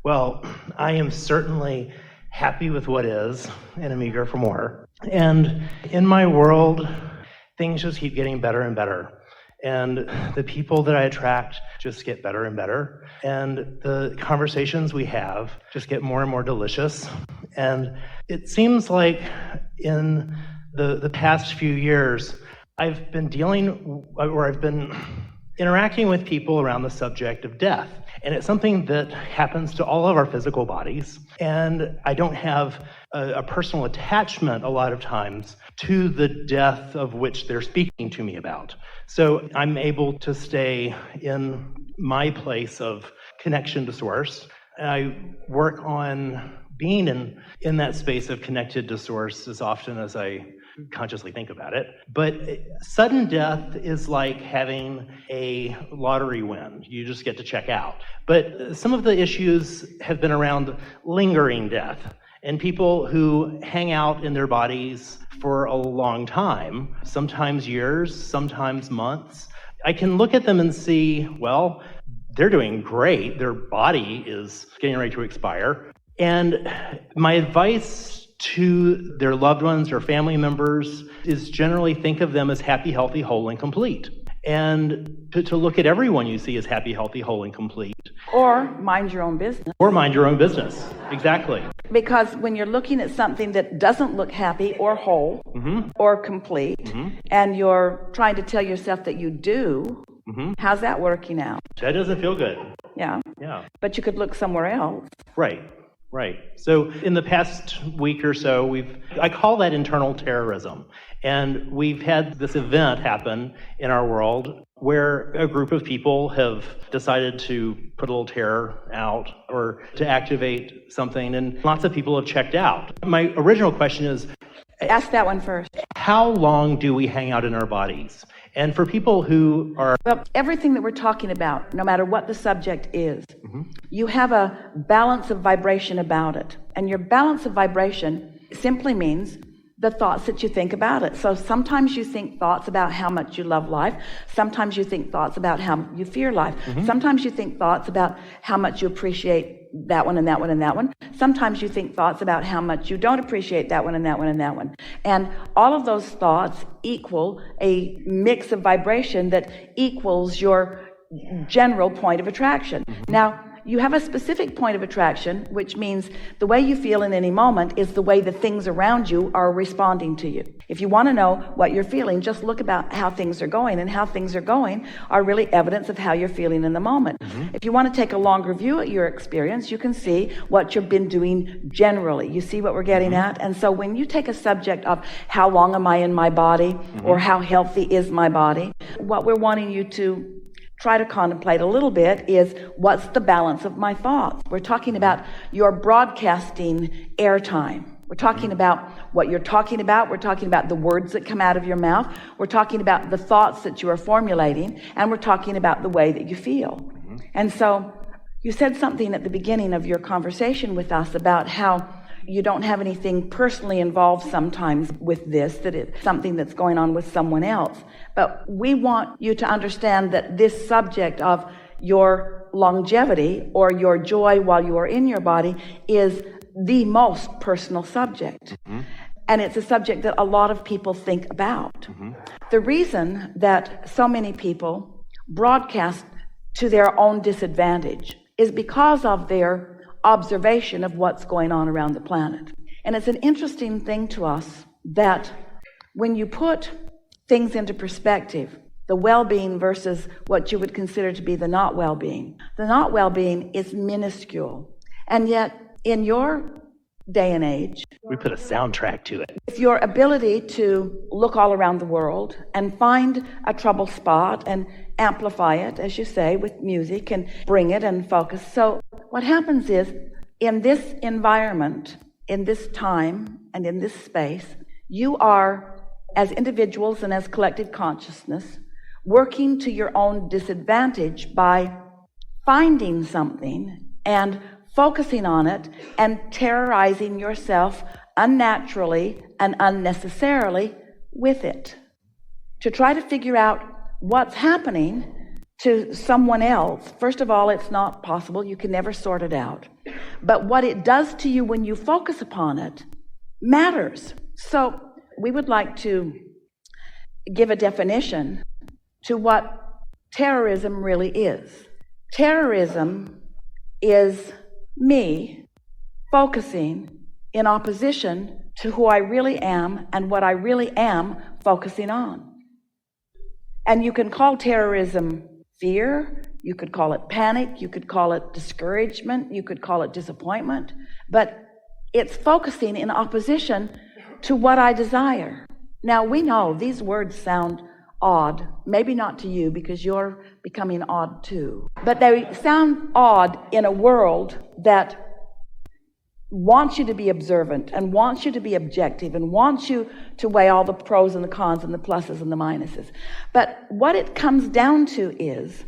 Well, I am certainly happy with what is, and I'm eager for more. And in my world, things just keep getting better and better. And the people that I attract just get better and better. And the conversations we have just get more and more delicious. And it seems like in the past few years, I've been interacting with people around the subject of death. And it's something that happens to all of our physical bodies. And I don't have a personal attachment a lot of times to the death of which they're speaking to me about. So I'm able to stay in my place of connection to Source. And I work on being in that space of connected to Source as often as I consciously think about it. But sudden death is like having a lottery win. You just get to check out. But some of the issues have been around lingering death and people who hang out in their bodies for a long time, sometimes years, sometimes months. I can look at them and see, well, they're doing great. Their body is getting ready to expire. And my advice to their loved ones or family members is generally think of them as happy, healthy, whole, and complete. And to look at everyone you see as happy, healthy, whole, and complete. Or mind your own business. Or mind your own business, exactly. Because when you're looking at something that doesn't look happy or whole or complete, and you're trying to tell yourself that you do, how's that working out? That doesn't feel good. Yeah. But you could look somewhere else. Right. So in the past week or so, I call that internal terrorism. And we've had this event happen in our world where a group of people have decided to put a little terror out or to activate something, and lots of people have checked out. My original question is, ask that one first. How long do we hang out in our bodies? And for people who are... Well, everything that we're talking about, no matter what the subject is, you have a balance of vibration about it. And your balance of vibration simply means the thoughts that you think about it. So sometimes you think thoughts about how much you love life. Sometimes you think thoughts about how you fear life. Sometimes you think thoughts about how much you appreciate that one and that one and that one. Sometimes you think thoughts about how much you don't appreciate that one and that one and that one. And all of those thoughts equal a mix of vibration that equals your general point of attraction. Now, you have a specific point of attraction, which means the way you feel in any moment is the way the things around you are responding to you. If you want to know what you're feeling, just look about how things are going, and how things are going are really evidence of how you're feeling in the moment. If you want to take a longer view at your experience, you can see what you've been doing generally. You see what we're getting at? And so when you take a subject of how long am I in my body, or how healthy is my body, what we're wanting you to try to contemplate a little bit is, what's the balance of my thoughts? We're talking about your broadcasting airtime. We're talking about what you're talking about. We're talking about the words that come out of your mouth. We're talking about the thoughts that you are formulating. And we're talking about the way that you feel. And so you said something at the beginning of your conversation with us about how you don't have anything personally involved sometimes with this, that it's something that's going on with someone else. But we want you to understand that this subject of your longevity or your joy while you are in your body is the most personal subject. And it's a subject that a lot of people think about. The reason that so many people broadcast to their own disadvantage is because of their observation of what's going on around the planet. And it's an interesting thing to us that when you put things into perspective, the well-being versus what you would consider to be the not well-being is minuscule. And yet, in your day and age, we put a soundtrack to it. With your ability to look all around the world and find a trouble spot and amplify it, as you say, with music and bring it and focus. So what happens is, in this environment, in this time, and in this space, you are, as individuals and as collective consciousness, working to your own disadvantage by finding something and focusing on it and terrorizing yourself unnaturally and unnecessarily with it, to try to figure out what's happening to someone else. First of all, it's not possible. You can never sort it out. but what it does to you when you focus upon it matters. So we would like to give a definition to what terrorism really is. Terrorism is me focusing in opposition to who I really am and what I really am focusing on. And you can call terrorism fear, you could call it panic, you could call it discouragement, you could call it disappointment, but it's focusing in opposition to what I desire. Now we know these words sound odd, maybe not to you because you're becoming odd too, but they sound odd in a world that wants you to be observant and wants you to be objective and wants you to weigh all the pros and the cons and the pluses and the minuses. But what it comes down to is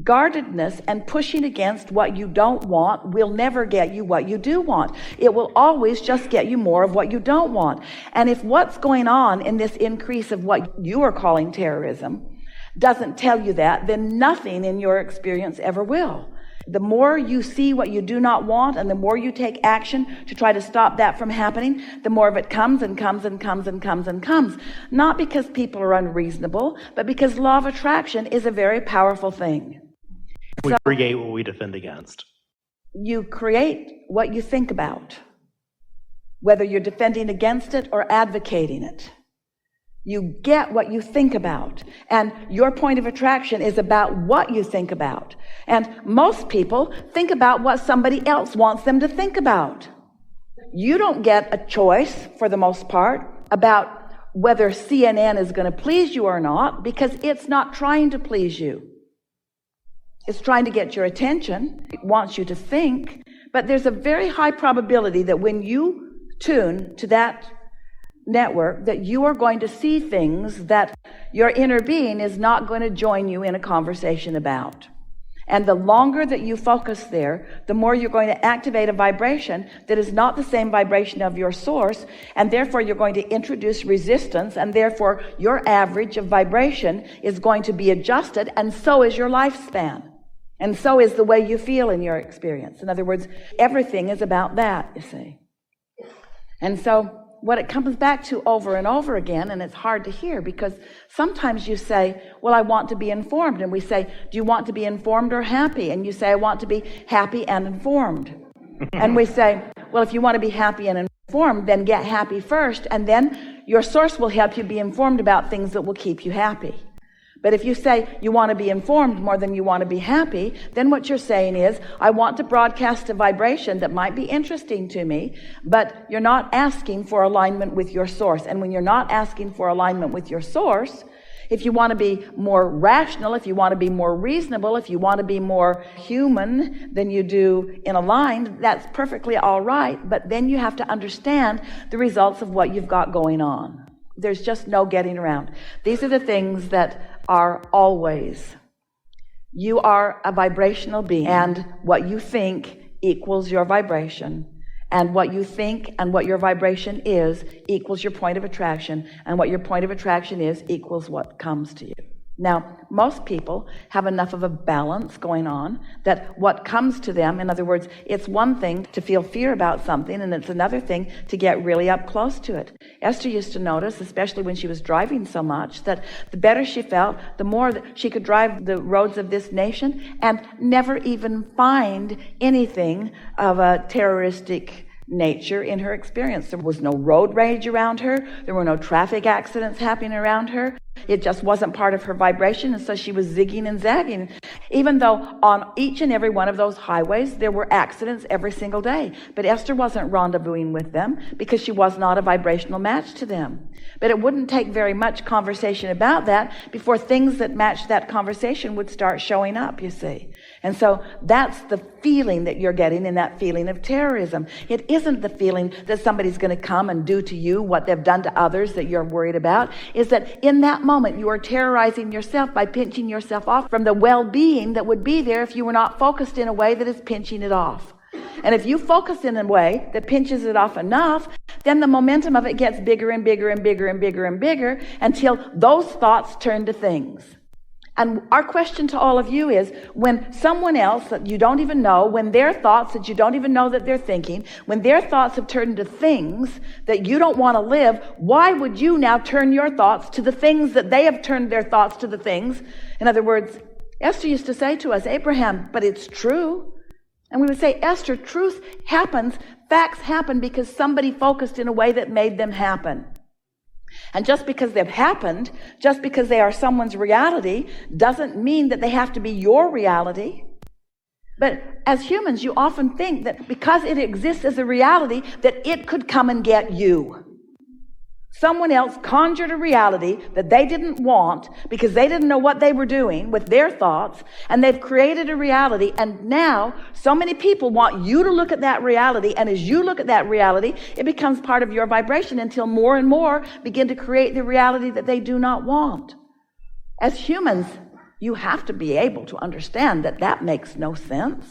guardedness, and pushing against what you don't want will never get you what you do want. It will always just get you more of what you don't want. And if what's going on in this increase of what you are calling terrorism doesn't tell you that, then nothing in your experience ever will. The more you see what you do not want and the more you take action to try to stop that from happening, the more of it comes and comes and comes and comes and comes. Not because people are unreasonable, but because law of attraction is a very powerful thing. We create what we defend against. You create what you think about, whether you're defending against it or advocating it. You get what you think about, and your point of attraction is about what you think about. And most people think about what somebody else wants them to think about. You don't get a choice, for the most part, about whether CNN is going to please you or not, because it's not trying to please you. It's trying to get your attention. It wants you to think, but there's a very high probability that when you tune to that network, that you are going to see things that your inner being is not going to join you in a conversation about. And the longer that you focus there, the more you're going to activate a vibration that is not the same vibration of your source, and therefore you're going to introduce resistance, and therefore your average of vibration is going to be adjusted, and so is your lifespan. And so is the way you feel in your experience. In other words, everything is about that, you see. And so what it comes back to over and over again, and it's hard to hear because sometimes you say, well, I want to be informed. And we say, do you want to be informed or happy? And you say, I want to be happy and informed. And we say, well, if you want to be happy and informed, then get happy first. And then your source will help you be informed about things that will keep you happy. But if you say you want to be informed more than you want to be happy, then what you're saying is, I want to broadcast a vibration that might be interesting to me, but you're not asking for alignment with your source. And when you're not asking for alignment with your source, if you want to be more rational, if you want to be more reasonable, if you want to be more human than you do in aligned, that's perfectly all right. But then you have to understand the results of what you've got going on. There's just no getting around. These are the things that are always. You are a vibrational being, and what you think equals your vibration, and what you think and what your vibration is equals your point of attraction, and what your point of attraction is equals what comes to you. Now, most people have enough of a balance going on that what comes to them, in other words, it's one thing to feel fear about something, and it's another thing to get really up close to it. Esther used to notice, especially when she was driving so much, that the better she felt, the more that she could drive the roads of this nation and never even find anything of a terroristic nature in her experience. There was no road rage around her. There were no traffic accidents happening around her. It just wasn't part of her vibration, and so she was zigging and zagging. Even though on each and every one of those highways there were accidents every single day. But Esther wasn't rendezvousing with them because she was not a vibrational match to them. But it wouldn't take very much conversation about that before things that matched that conversation would start showing up, you see. And so that's the feeling that you're getting in that feeling of terrorism. It isn't the feeling that somebody's going to come and do to you what they've done to others that you're worried about. Is that in that moment you are terrorizing yourself by pinching yourself off from the well-being that would be there if you were not focused in a way that is pinching it off. And if you focus in a way that pinches it off enough, then the momentum of it gets bigger and bigger and bigger and bigger and bigger until those thoughts turn to things. And our question to all of you is, when someone else that you don't even know, when their thoughts that you don't even know that they're thinking, when their thoughts have turned into things that you don't want to live, why would you now turn your thoughts to the things that they have turned their thoughts to the things? In other words, Esther used to say to us, Abraham, but it's true. And we would say, Esther, truth happens, facts happen because somebody focused in a way that made them happen. And just because they've happened, just because they are someone's reality, doesn't mean that they have to be your reality. But as humans, you often think that because it exists as a reality, that it could come and get you. Someone else conjured a reality that they didn't want because they didn't know what they were doing with their thoughts, and they've created a reality, and now so many people want you to look at that reality, and as you look at that reality, it becomes part of your vibration until more and more begin to create the reality that they do not want. As humans, you have to be able to understand that that makes no sense.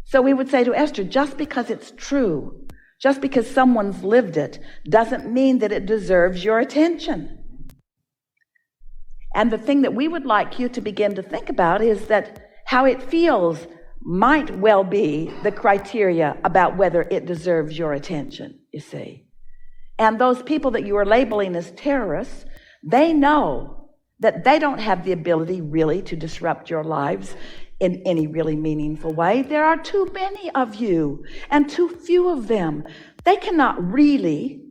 So we would say to Esther, just because it's true, just because someone's lived it, doesn't mean that it deserves your attention. And the thing that we would like you to begin to think about is that how it feels might well be the criteria about whether it deserves your attention, you see. And those people that you are labeling as terrorists, they know that they don't have the ability really to disrupt your lives in any really meaningful way. There are too many of you and too few of them. They cannot really,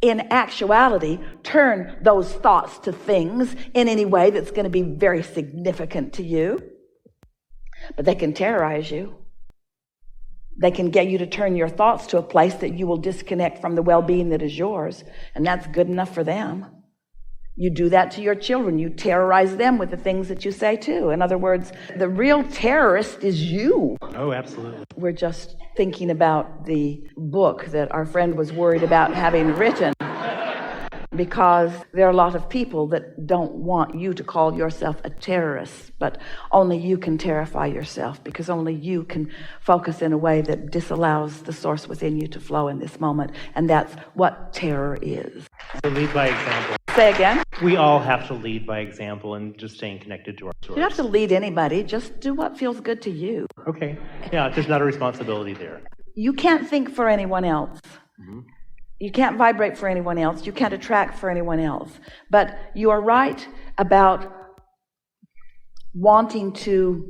in actuality, turn those thoughts to things in any way that's going to be very significant to you. But they can terrorize you. They can get you to turn your thoughts to a place that you will disconnect from the well-being that is yours, and that's good enough for them. You do that to your children. You terrorize them with the things that you say too. In other words, the real terrorist is you. Oh, absolutely. We're just thinking about the book that our friend was worried about having written, because there are a lot of people that don't want you to call yourself a terrorist, but only you can terrify yourself, because only you can focus in a way that disallows the source within you to flow in this moment. And that's what terror is. So lead by example. Say again? We all have to lead by example and just staying connected to our source. You don't have to lead anybody. Just do what feels good to you. Okay. Yeah, there's not a responsibility there. You can't think for anyone else. Mm-hmm. You can't vibrate for anyone else. You can't attract for anyone else. But you are right about wanting to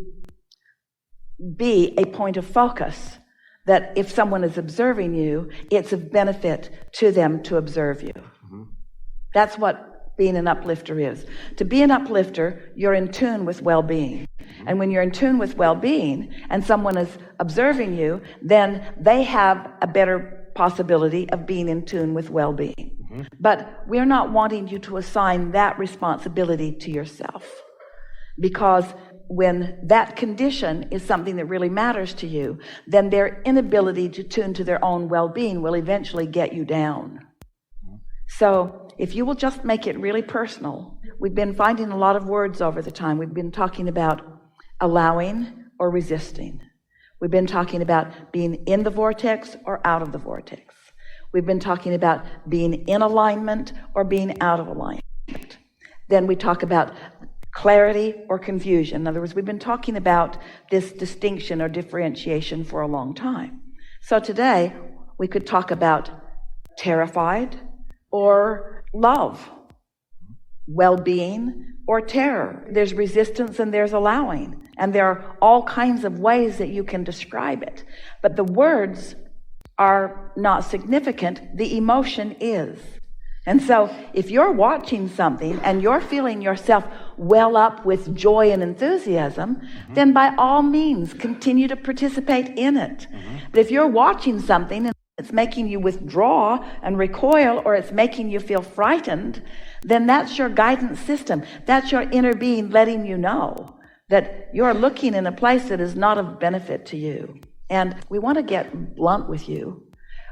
be a point of focus, that if someone is observing you, it's of benefit to them to observe you. Mm-hmm. That's what being an uplifter is. To be an uplifter, you're in tune with well-being. And when you're in tune with well-being and someone is observing you, then they have a better possibility of being in tune with well-being. Mm-hmm. But we're not wanting you to assign that responsibility to yourself, because when that condition is something that really matters to you, then their inability to tune to their own well-being will eventually get you down. So if you will just make it really personal, we've been finding a lot of words over the time. We've been talking about allowing or resisting. We've been talking about being in the vortex or out of the vortex. We've been talking about being in alignment or being out of alignment. Then we talk about clarity or confusion. In other words, we've been talking about this distinction or differentiation for a long time. So today we could talk about terrified or love, well-being or terror. There's resistance and there's allowing. And there are all kinds of ways that you can describe it. But the words are not significant. The emotion is. And so if you're watching something and you're feeling yourself well up with joy and enthusiasm, mm-hmm. then by all means continue to participate in it. Mm-hmm. But if you're watching something and it's making you withdraw and recoil, or it's making you feel frightened, then that's your guidance system. That's your inner being letting you know that you're looking in a place that is not of benefit to you. And we want to get blunt with you.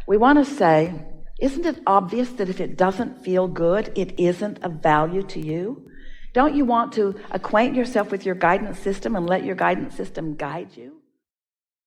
We want to say, isn't it obvious that if it doesn't feel good, it isn't of value to you? Don't you want to acquaint yourself with your guidance system and let your guidance system guide you?